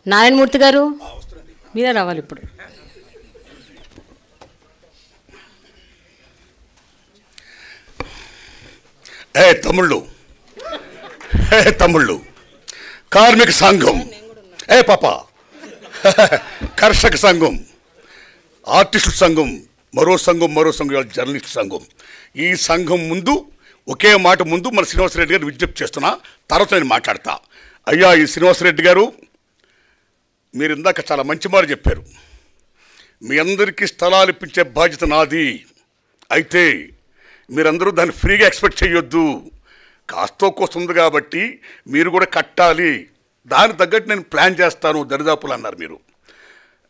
నారాయణమూర్తి గారు మీరే రావాలి ఇప్పుడు. తమ్ముళ్ళు కార్మిక సంఘం, పాప కర్షక సంఘం, ఆర్టిస్టుల సంఘం, మరో సంఘం జర్నలిస్ట్ సంఘం. ఈ సంఘం ముందు ఒకే మాట ముందు మన శ్రీనివాసరెడ్డి గారు విజ్ఞప్తి చేస్తున్నా, తర్వాత నేను మాట్లాడతా. అయ్యా, ఈ శ్రీనివాసరెడ్డి గారు, మీరు ఇందాక చాలా మంచి మాట చెప్పారు. మీ అందరికీ స్థలాలు ఇప్పించే బాధ్యత నాది. అయితే మీరందరూ దాన్ని ఫ్రీగా ఎక్స్పెక్ట్ చేయొద్దు. కాస్తో కోస్తుంది కాబట్టి మీరు కూడా కట్టాలి. దానికి తగ్గట్టు నేను ప్లాన్ చేస్తాను దరిదాపులు అన్నారు మీరు.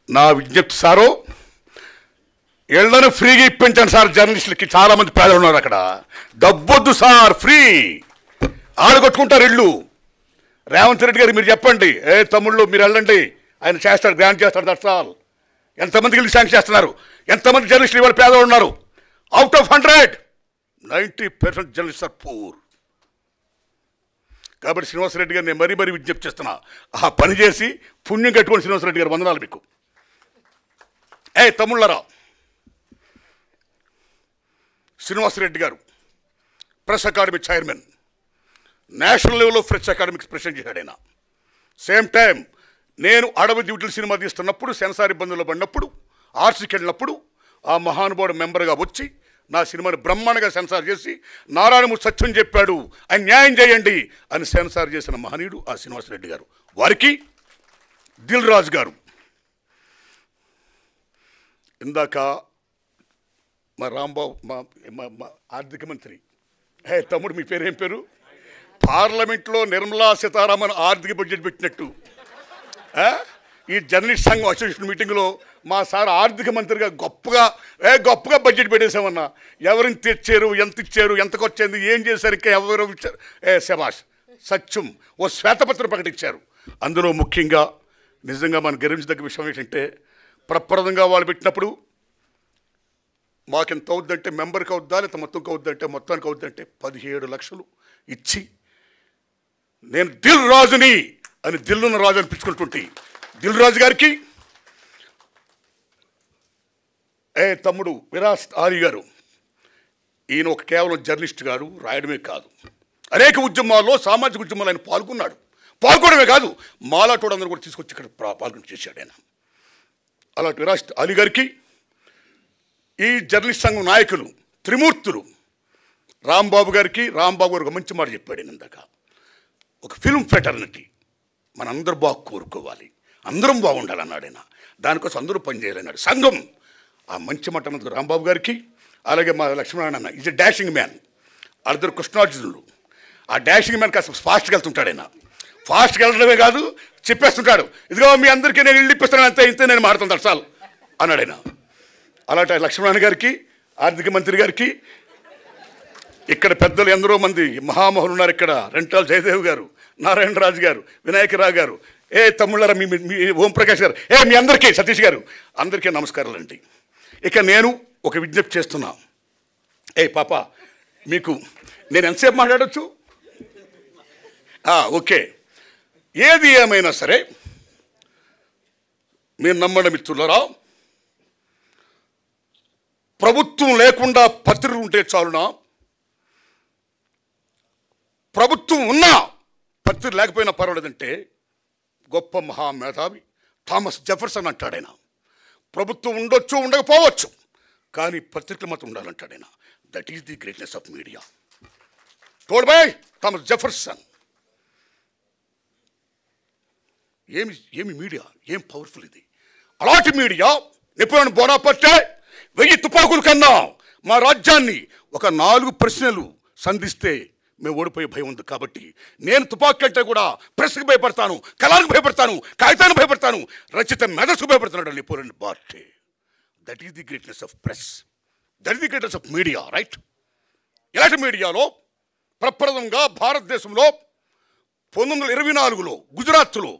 నా విజ్ఞప్తి సారో, ఇళ్లను ఫ్రీగా ఇప్పించండి సార్. జర్నలిస్టులకి చాలామంది పేదలు ఉన్నారు అక్కడ. డబ్బొద్దు సార్, ఫ్రీ. ఆడగొట్టుకుంటారు ఇళ్ళు. రేవంత్ రెడ్డి గారు మీరు చెప్పండి, తమ్ముళ్ళు మీరు వెళ్ళండి, ఆయన చేస్తాడు, గ్రాంట్ చేస్తాడు. That's all. ఎంతమందికి ఇల్లు శాంక్షన్ చేస్తున్నారు? ఎంతమంది జర్నలిస్టులు ఇవాళ పేదలు ఉన్నారు? Out of 100 90% journalist are poor. కాబట్టి శ్రీనివాసరెడ్డి గారు నేను మరీ విజ్ఞప్తి చేస్తున్నా, ఆ పని చేసి పుణ్యం కట్టుకోండి. శ్రీనివాసరెడ్డి గారు వందనాలు మీకు. తమ్ముళ్ళరా, శ్రీనివాసరెడ్డి గారు ప్రెస్ అకాడమీ చైర్మన్, నేషనల్ లెవెల్లో ప్రెస్ అకాడమీకి ప్రెసిడెంట్ చేశాడు ఆయన. సేమ్ టైం నేను అడవి డ్యూటీలు సినిమా తీస్తున్నప్పుడు, సెన్సార్ ఇబ్బందుల్లో పడినప్పుడు, ఆర్సీకి వెళ్ళినప్పుడు ఆ మహానుభావుడు మెంబర్గా వచ్చి నా సినిమాని బ్రహ్మాండంగా సెన్సార్ చేసి, నారాయణమూర్తి సత్యం చెప్పాడు, ఆయన న్యాయం చేయండి అని సెన్సార్ చేసిన మహనీయుడు ఆ శ్రీనివాసరెడ్డి గారు. వారికి దిల్ రాజు గారు, ఇందాక మా రాంబాబు మా ఆర్థిక మంత్రి, తమ్ముడు మీ పేరు ఏం పేరు? పార్లమెంట్లో నిర్మలా సీతారామన్ ఆర్థిక బడ్జెట్ పెట్టినట్టు ఈ జర్నలిస్ట్ సంఘం అసోసియేషన్ మీటింగ్లో మా సార్ ఆర్థిక మంత్రిగా గొప్పగా బడ్జెట్ పెట్టేసామన్నా. ఎవరిని తెచ్చారు, ఎంత ఇచ్చారు, ఎంతకు వచ్చింది, ఏం చేశారు, ఇంకా ఎవరు ఇచ్చారు, శభాష్ సత్యం ఓ శ్వేతపత్రం ప్రకటించారు. అందులో ముఖ్యంగా నిజంగా మనం గర్వించదగ్గ విషయం ఏంటంటే, ప్రప్రదంగా వాళ్ళు పెట్టినప్పుడు మాకెంత అవుద్దంటే, మెంబర్కి అవుద్దా లేకపోతే మొత్తంకి అవుద్దంటే, మొత్తానికి అవుద్దంటే 17 లక్షలు ఇచ్చి, నేను దిల్ రాజుని అని దిల్లున్న రాజు అనిపించుకుంటుంటే, దిల్ రాజు గారికి తమ్ముడు విరాస్ ఆరి గారు, ఈయన ఒక కేవలం జర్నలిస్ట్ గారు, రాయడమే కాదు, అనేక ఉద్యమాల్లో, సామాజిక ఉద్యమాలు ఆయన పాల్గొనడమే కాదు, మాలాటోడు అందరూ కూడా తీసుకొచ్చి ఇక్కడ పాల్గొని చేశాడు ఆయన. అలాంటి విరాస్ ఆలి గారికి, ఈ జర్నలిస్ట్ సంఘం నాయకులు త్రిమూర్తులు రాంబాబు గారికి, రాంబాబు గారు ఒక మంచి మాట చెప్పాడు ఇందాక, ఒక ఫిల్మ్ ఫ్రెటర్నిటీ, మనందరూ బాగా కోరుకోవాలి, అందరం బాగుండాలన్నాడు ఆయన. దానికోసం అందరూ పనిచేయాలన్నాడు సంఘం. ఆ మంచి మాట అన్నందుకు రాంబాబు గారికి, అలాగే మా లక్ష్మణారాయణ అన్న ఈజ్ ఎ డాషింగ్ మ్యాన్. వాళ్ళిద్దరు కృష్ణార్జునులు. ఆ డాషింగ్ మ్యాన్ కాస్త ఫాస్ట్గా వెళ్తుంటాడు ఆయన. ఫాస్ట్గా వెళ్ళడమే కాదు, చెప్పేస్తుంటాడు, ఇదిగో మీ అందరికీ నేను ఇల్లు ఇప్పిస్తాను, ఇంతే నేను మారుతాను దర్శాలు అన్నాడు ఆయన. అలాంటి లక్ష్మణారాయణ గారికి, ఆర్థిక మంత్రి గారికి, ఇక్కడ పెద్దలు ఎందరో మంది మహామహులు ఉన్నారు. ఇక్కడ రెంటాల జయదేవ్ గారు, నారాయణరాజు గారు, వినాయకరావు గారు, తమ్ముళ్ళారా, మీ ఓంప్రకాష్ గారు, మీ అందరికీ, సతీష్ గారు, అందరికీ నమస్కారాలండి. ఇక నేను ఒక విజ్ఞప్తి చేస్తున్నా. పాప, మీకు నేను ఎంతసేపు మాట్లాడచ్చు? ఓకే. ఏది ఏమైనా సరే మీరు నమ్మడం మిత్రులరా, ప్రభుత్వం లేకుండా పత్రికలు ఉంటే చాలునా? ప్రభుత్వం ఉన్నా పత్రిక లేకపోయినా పర్వాలేదంటే గొప్ప మహామేధావి థామస్ జెఫర్సన్ అంటాడు ఆయన. ప్రభుత్వం ఉండొచ్చు, ఉండకపోవచ్చు, కానీ పత్రికలు మాత్రం ఉండాలంటాడు ఆయన. That is the greatness of media. Told by Thomas Jefferson. ఏమి మీడియా, ఏం పవర్ఫుల్ ఇది. అలాంటి మీడియా నెపోలియన్ బోనాపార్టే 1000 తుపాకుల కన్నా మా రాజ్యాన్ని ఒక 4 ప్రశ్నలు సంధిస్తే మేము ఓడిపోయే భయం ఉంది. కాబట్టి నేను తుపాకీ అంటే కూడా ప్రెస్కి భయపడతాను, కళానికి భయపడతాను, కాగితానికి భయపడతాను, రచిత మెదస్కు భయపడుతున్నాడు Napoleon బోనాపార్టే. That is the greatness of press, that is the greatness of media, right? ఇలాంటి మీడియాలో ప్రప్రథమంగా భారతదేశంలో 1924లో గుజరాత్లో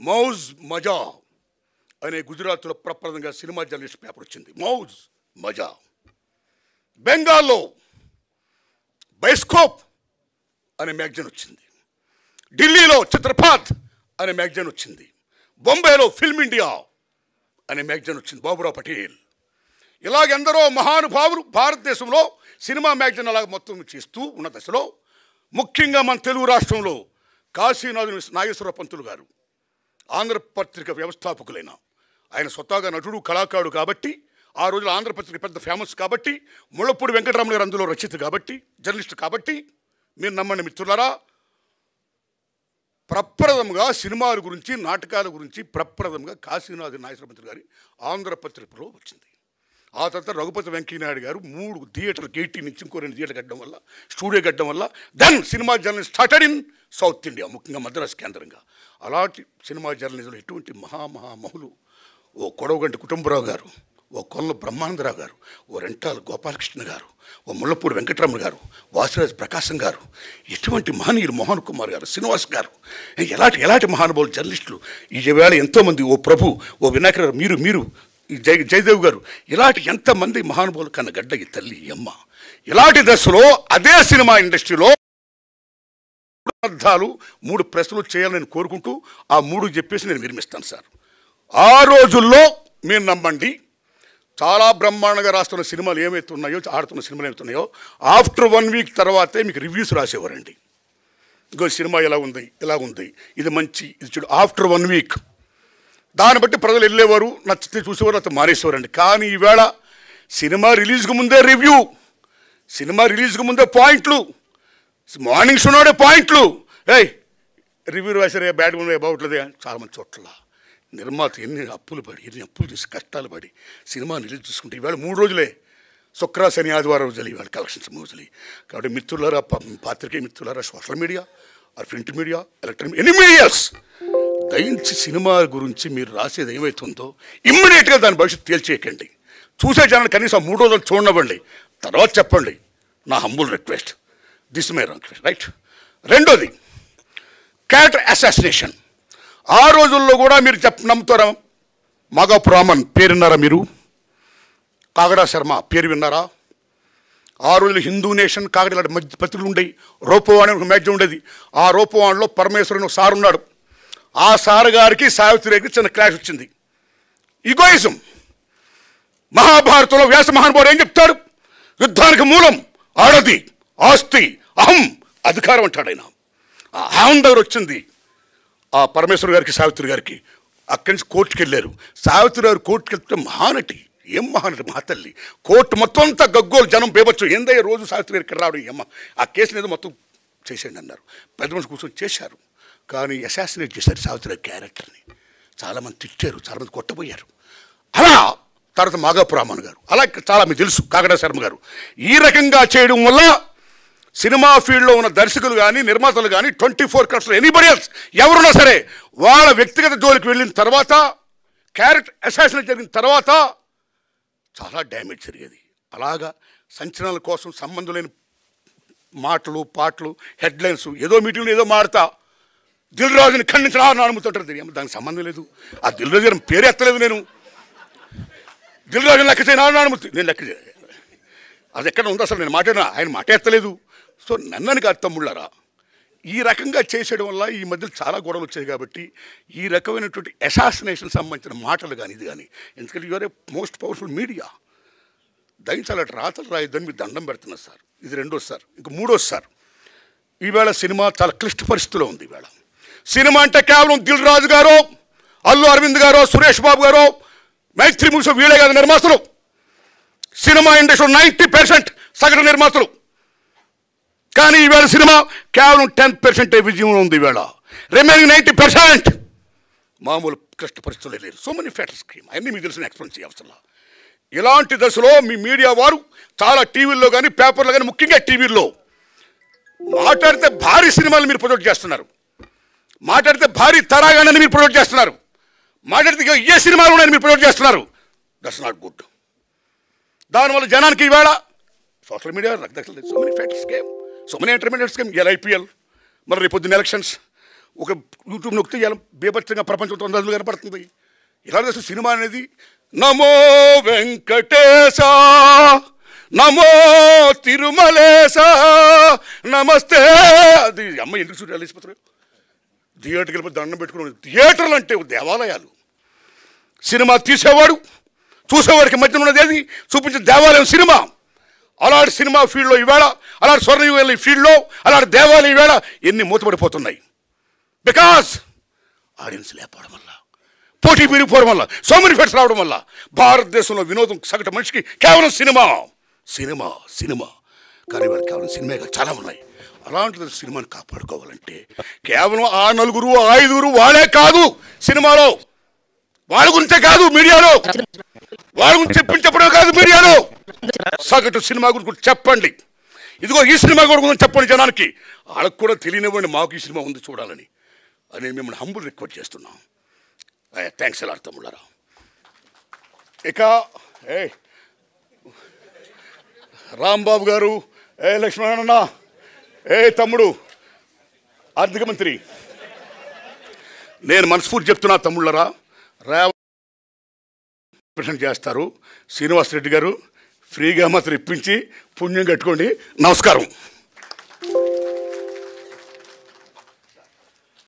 మౌజ్ మజా అనే గుజరాత్లో ప్రప్రథమంగా సినిమా జర్నలిస్ట్ పేపర్ వచ్చింది, మౌజ్ మజా. బెంగాల్లో బైస్కోప్ అనే మ్యాగజైన్ వచ్చింది. ఢిల్లీలో చిత్రపాత్ అనే మ్యాగజైన్ వచ్చింది. బొంబాయిలో ఫిల్మ్ ఇండియా అనే మ్యాగజైన్ వచ్చింది, బాబురావు పటేల్. ఇలాగెందరో మహానుభావులు భారతదేశంలో సినిమా మ్యాగజైన్ అలాగ మొత్తం చేస్తూ ఉన్న దశలో ముఖ్యంగా మన తెలుగు రాష్ట్రంలో కాశీనాథు నాగేశ్వర పంతులు గారు ఆంధ్రపత్రిక వ్యవస్థాపకులైన ఆయన స్వతహాగా నటుడు కళాకారుడు కాబట్టి, ఆ రోజుల్లో ఆంధ్రపత్రిక పెద్ద ఫేమస్ కాబట్టి, ముళ్ళపూడి వెంకటరమణ గారు అందులో రచయిత కాబట్టి, జర్నలిస్ట్ కాబట్టి, మీరు నమ్మండి మిత్రులారా, ప్రప్రథంగా సినిమాల గురించి నాటకాల గురించి ప్రప్రథంగా కాశీనాథు నాగేశ్వర పంతులు గారి ఆంధ్రపత్రికలో వచ్చింది. ఆ తర్వాత రఘుపతి వెంకయ్యనాయుడు గారు 3 థియేటర్లు 80 నుంచి ఇంకో 2 థియేటర్లు కట్టడం వల్ల, స్టూడియో కట్టడం వల్ల then cinema journalism started in South India, ముఖ్యంగా మద్రాసు కేంద్రంగా. అలాంటి సినిమా జర్నలిజంలో ఎటువంటి మహామహులు ఓ కొడవగంటి కుటుంబరావు గారు, ఓ కొల్ల బ్రహ్మానందరావు గారు, ఓ రెంటాల గోపాలకృష్ణ గారు, ఓ ముళ్ళపూడి వెంకటరమణ గారు, వాసిరాజు ప్రకాశం గారు, ఎటువంటి మహనీయులు మోహన్ కుమార్ గారు, శ్రీనివాస్ గారు, ఎలాంటి మహానుభావులు జర్నలిస్టులు ఈవేళ ఎంతోమంది, ఓ ప్రభు, ఓ వినాయకరావు, మీరు ఈ జయదేవ్ గారు, ఇలాంటి ఎంతమంది మహానుభావులు కన్న గడ్డ ఈ తల్లి ఈ అమ్మ. ఇలాంటి దశలో అదే సినిమా ఇండస్ట్రీలో 3 ప్రశ్నలు చేయాలని కోరుకుంటూ ఆ 3 చెప్పేసి నేను విరమిస్తాను సార్. ఆ రోజుల్లో మీరు నమ్మండి, చాలా బ్రహ్మాండంగా రాస్తున్న సినిమాలు ఏమైతే ఉన్నాయో, ఆడుతున్న సినిమాలు ఏమైతే ఉన్నాయో, ఆఫ్టర్ 1 వీక్ తర్వాతే మీకు రివ్యూస్ రాసేవారండి. ఇంకో సినిమా ఇలా ఉంది, ఇది మంచి, ఇది చెడు. ఆఫ్టర్ 1 వీక్ దాన్ని బట్టి ప్రజలు వెళ్ళేవారు, నచ్చితే చూసేవారు, అతను మానేసేవారండి. కానీ ఈవేళ సినిమా రిలీజ్కి ముందే రివ్యూ, సినిమా రిలీజ్కి ముందే పాయింట్లు, మార్నింగ్ షోనే పాయింట్లు, రివ్యూ రాసారే బ్యాడ్గా ఉన్నాయి బాగుంటుంది. చాలామంది చోట్ల నిర్మాత ఎన్ని అప్పులు చేసి కష్టాలు పడి సినిమా రిలీజ్ చూసుకుంటే ఈవేళ 3 రోజులే, శుక్ర శని ఆదివారం రోజులు ఈవేళ కలెక్షన్స్ రోజులు. కాబట్టి మిత్రులారా, పాత్రికేయ మిత్రులారా, social media, print media, electronic any medias, దయించి సినిమా గురించి మీరు రాసేది ఏమవుతుందో ఇమ్మీడియట్గా దాని భవిష్యత్తు తేల్చేయకండి. చూసే జనాలు కనీసం 3 రోజులు చూడనివ్వండి, తర్వాత చెప్పండి. నా humble request, this my request, right. రెండోది క్యారెక్టర్ అసాసినేషన్. ఆ రోజుల్లో కూడా మీరు నమ్ముతారా? మాగాపు రామన్ పేరు విన్నారా మీరు? కాగడా శర్మ పేరు విన్నారా? ఆ రోజుల్లో హిందూ నేషన్, కాగడా ఇలాంటి మధ్య పత్రికలు ఉండేవి. రూపవాణి ఒక మ్యాగజైన్ ఉండేది. ఆ రూపవాణిలో పరమేశ్వరుని సార్ ఉన్నాడు. ఆ సార్ గారికి సావిత్రి గారికి చిన్న క్లాష్ వచ్చింది. ఈగోయిజం. మహాభారతంలో వ్యాస మహానుభావుడు ఏం చెప్తాడు? యుద్ధానికి మూలం ఆడది, ఆస్తి, అహం, అధికారం అంటాడు ఆయన. ఆ అహం దగ్గర వచ్చింది ఆ పరమేశ్వర గారికి సావిత్రి గారికి. అక్కడి నుంచి కోర్టుకు వెళ్ళారు. సావిత్రి గారు కోర్టుకు వెళ్తే మహానటి, ఏం మహానటి, మహాతల్లి. కోర్టు మొత్తం అంతా గగ్గోలు, జనం బేబచ్చు, ఏందయ్య రోజు సావిత్రి గారికి ఇక్కడ రావడం, అమ్మ ఆ కేసుని ఏదో మొత్తం చేసేయండి అన్నారు. పెద్ద మనిషి కూర్చొని చేశారు. కానీ అసాసినేట్ చేశారు సావిత్రి గారి క్యారెక్టర్ని. చాలామంది తిట్టారు, చాలామంది కొట్టబోయారు. అలా తర్వాత మాగాపు రామన్ గారు, అలా చాలా మీకు తెలుసు కాగడా శర్మ గారు. ఈ రకంగా చేయడం వల్ల సినిమా ఫీల్డ్లో ఉన్న దర్శకులు కానీ, నిర్మాతలు కానీ, 24 క్రాఫ్ట్స్ ఎనీబడి ఎల్స్ ఎవరున్నా సరే, వాళ్ళ వ్యక్తిగత జోలికి వెళ్ళిన తర్వాత, క్యారెక్టర్ అసాసినేట్ జరిగిన తర్వాత చాలా డ్యామేజ్ జరిగేది. అలాగా సంచలనాల కోసం సంబంధం లేని మాటలు, పాటలు, హెడ్లైన్స్, ఏదో మీటింగ్లో ఏదో మాడతా దిల్ రాజుని ఖండించడం అనుమతుంటారు. దానికి సంబంధం లేదు. ఆ దిల్ రాజు గారి పేరు ఎత్తలేదు నేను. దిల్ రాజుని లెక్క చేయను అనుమతి, నేను లెక్క చేయాలి. అది ఎక్కడ ఉంది అసలు? నేను మాట్లాడినా, ఆయన మాట ఎత్తలేదు. సో నన్నని కాదు తమ్ముళ్ళారా, ఈ రకంగా చేసేయడం వల్ల ఈ మధ్యలో చాలా గొడవలు వచ్చాయి. కాబట్టి ఈ రకమైనటువంటి అసాసినేషన్ సంబంధించిన మాటలు కానీ ఇది కానీ, ఎందుకంటే you are a most powerful media, దయించాలి రాతలు రాయొద్దని మీరు దండం పెడుతున్నారు సార్. ఇది రెండోది సార్. ఇంక మూడోది సార్, ఈవేళ సినిమా చాలా క్లిష్ట పరిస్థితిలో ఉంది. ఈవేళ సినిమా అంటే కేవలం దిల్ రాజు గారు, అల్లు అరవింద్ గారు, సురేష్ బాబు గారు, మైత్రి మూస వీళ్ళే కాదు నిర్మాతలు. సినిమా ఇండస్ట్రీ 90% సగటు నిర్మాతలు. కానీ ఈవేళ సినిమా కేవలం 10% విజయం ఉంది. ఈవేళ రిమైనింగ్ 90% మామూలు క్లిష్ట పరిస్థితులు లేరు. సో మెనీ ఫ్యాక్టర్స్ అన్నీ మీకు తెలిసిన ఎక్స్ప్లెయిన్ చేయవసరం. ఇలాంటి దశలో మీ మీడియా వారు చాలా టీవీల్లో కానీ, పేపర్లో కానీ, ముఖ్యంగా టీవీల్లో మాట్లాడితే భారీ సినిమాలు మీరు ప్రొజెక్ట్ చేస్తున్నారు, మాట్లాడితే భారీ తరాగానని మీరు ప్రొజెక్ట్ చేస్తున్నారు, మాట్లాడితే ఏ సినిమాలు ఉన్నాయని మీరు ప్రొజెక్ట్ చేస్తున్నారు. That's not good. దానివల్ల జనానికి ఈవేళ social media so many factors game, so many entertainments game. ఇలా ఐపీఎల్, మరి రేపు పొద్దున్న ఎలక్షన్స్, ఒక యూట్యూబ్ నొక్కితే ఇలా బేభత్సంగా ప్రపంచంతో అందరూ కనపడుతుంది. ఇలా సినిమా అనేది నమో వెంకటేశ, నమో తిరుమలేశ, నమస్తే. అది అమ్మ ఎందుకు చూడాలి? థియేటర్కి వెళ్ళి దండం పెట్టుకుని థియేటర్లు అంటే దేవాలయాలు. సినిమా తీసేవాడు చూసేవాడికి మధ్య ఉన్నది ఏది చూపించిన దేవాలయం సినిమా. అలాంటి సినిమా ఫీల్డ్లో ఈవేళ, అలాంటి స్వర్ణయుగ ఫీల్డ్లో, అలాంటి దేవాలయం ఈవేళ ఎన్ని మూతపడిపోతున్నాయి. బికాస్ ఆడియన్స్ లేకపోవడం వల్ల, పోటీ పెరిగిపోవడం వల్ల, సో మెనీ ఫెట్స్ రావడం వల్ల భారతదేశంలో వినోదం సగటు మనిషికి కేవలం సినిమా సినిమా సినిమా. కానీ వాళ్ళు కేవలం సినిమాగా చాలా ఉన్నాయి. అలాంటిది సినిమాని కాపాడుకోవాలంటే కేవలం ఆ 4 5 వాళ్ళే కాదు సినిమాలో, వాళ్ళ గురించే కాదు మీడియాలో, వాళ్ళ గురించి చెప్పడం కాదు మీడియాలో, సగటు సినిమా గురించి చెప్పండి. ఇదిగో ఈ సినిమా గురించి చెప్పండి జనానికి. వాళ్ళకు కూడా తెలియనివ్వండి మాకు ఈ సినిమా ఉంది చూడాలని. అని మిమ్మల్ని హంబుల్ రిక్వెస్ట్ చేస్తున్నాం. థ్యాంక్స్ ఎలా తమ్ముళ్ళారా. ఇక రాంబాబు గారు, లక్ష్మణ, తమ్ముడు ఆర్థిక మంత్రి, నేను మనస్ఫూర్తి చెప్తున్నా తమ్ముళ్ళరా, రిప్రజెంట్ చేస్తారు. శ్రీనివాసరెడ్డి గారు ఫ్రీగా మాత్రం ఇప్పించి పుణ్యం కట్టుకోండి. నమస్కారం.